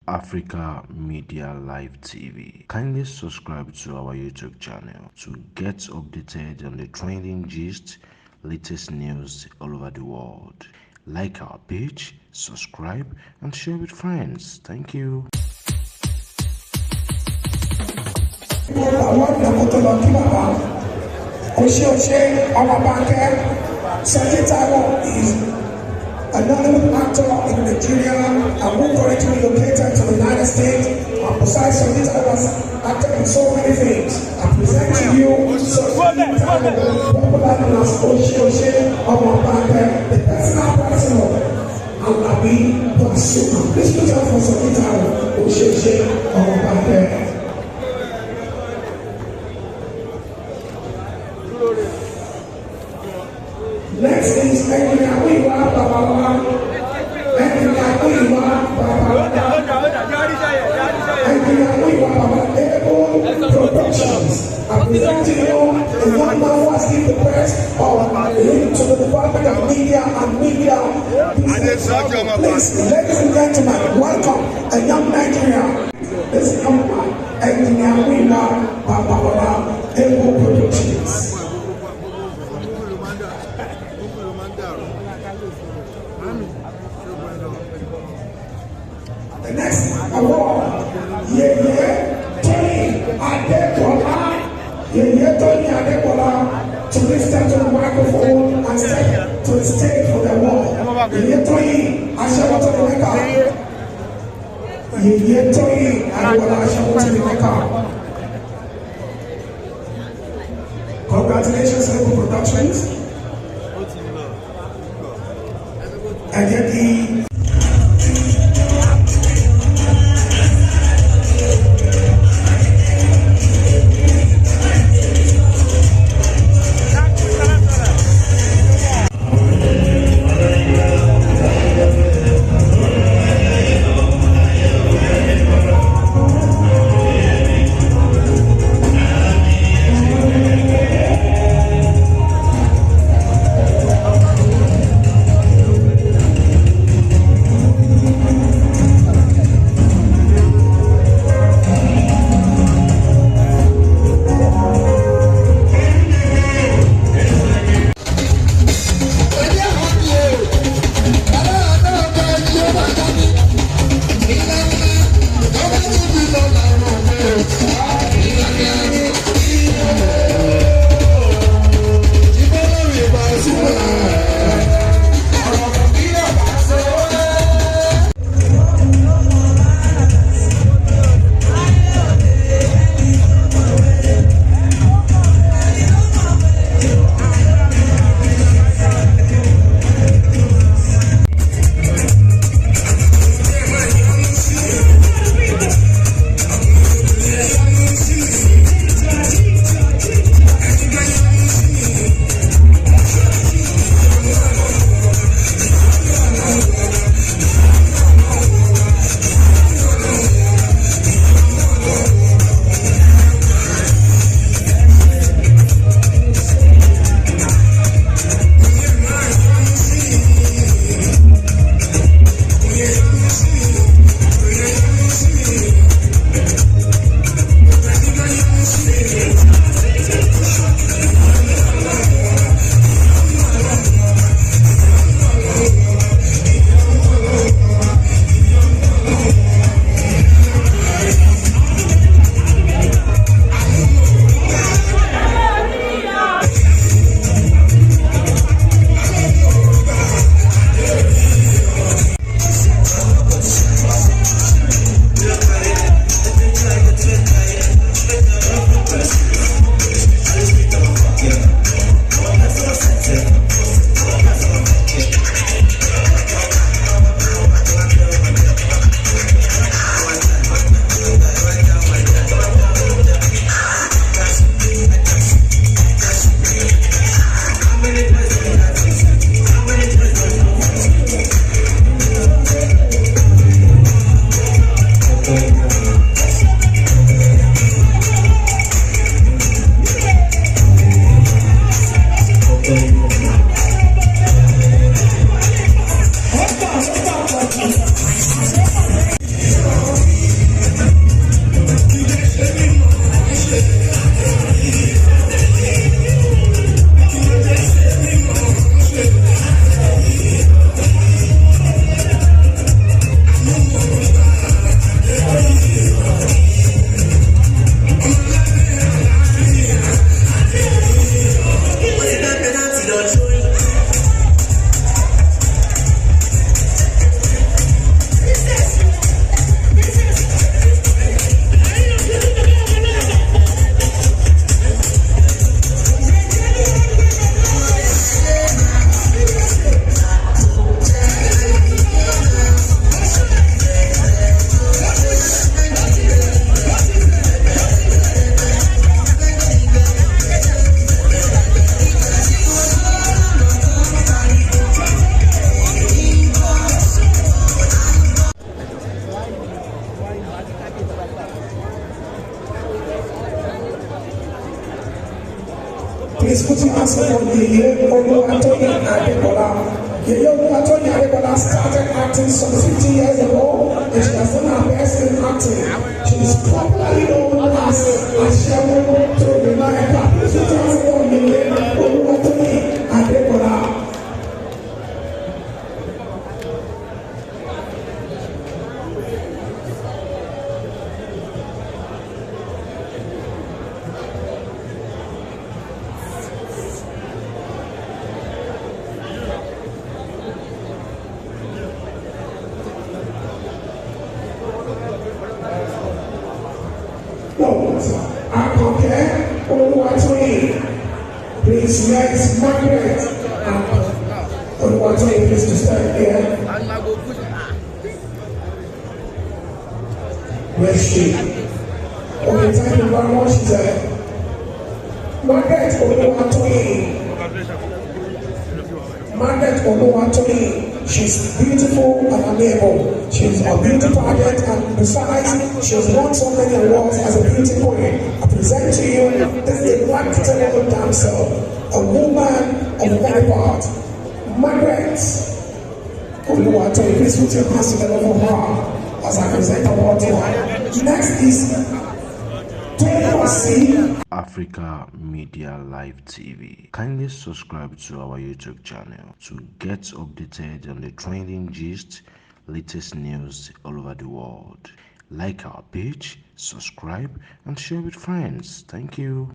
Africa Media Live TV. Kindly subscribe to our YouTube channel to get updated on the trending gist, latest news all over the world. Like our page, subscribe, and share with friends. Thank you. Soji Taiwo is a Nollywood actor in Nigeria and who currently relocated to the United States. And besides, Soji Taiwo has acted in so many things. I present to you Soji Taiwo, popular known as Soji Omobanke, the personal and Abi Pasuma. Please put up for Soji Taiwo, Soji Omobanke. Next is Engineer Baba. Engineer Productions. I present to you a young man who has given the best of link to the Department of Media and Media Business. Please, ladies and gentlemen, welcome a young Nigerian. This young man, Engineer Baba, Productions. The next award, Tony Adebola, to step to the microphone and step to the stage for the award. Tony Adebola. Congratulations, Nollywood Productions. And yet please put your hands up on Yeye Oluwatoyin Adebola. Yeye Oluwatoyin Adebola started acting some 50 years ago, and she has done her best in acting. She is popularly known as Ashewo to the Naika. Please put your hands up on Yeye Oluwatoyin Adebola. AfricamediaLive. Please let Margaret and Oluwatoyin please to stand here. Where's she? Okay, thank you very much. She's Margaret Oluwatoyin. Margaret Oluwatoyin. She's beautiful and amiable. She's a beauty pageant, and besides, she has won so many awards as a beauty queen. I present to you this remarkable damsel, a woman of many parts, Margaret Oluwatoyin. Please put your hands together for her as I present the award to her. Next is Taiwo. Africa Media Live TV. Kindly subscribe to our YouTube channel to get updated on the trending gist, latest news all over the world. Like our page, subscribe, and share with friends. Thank you.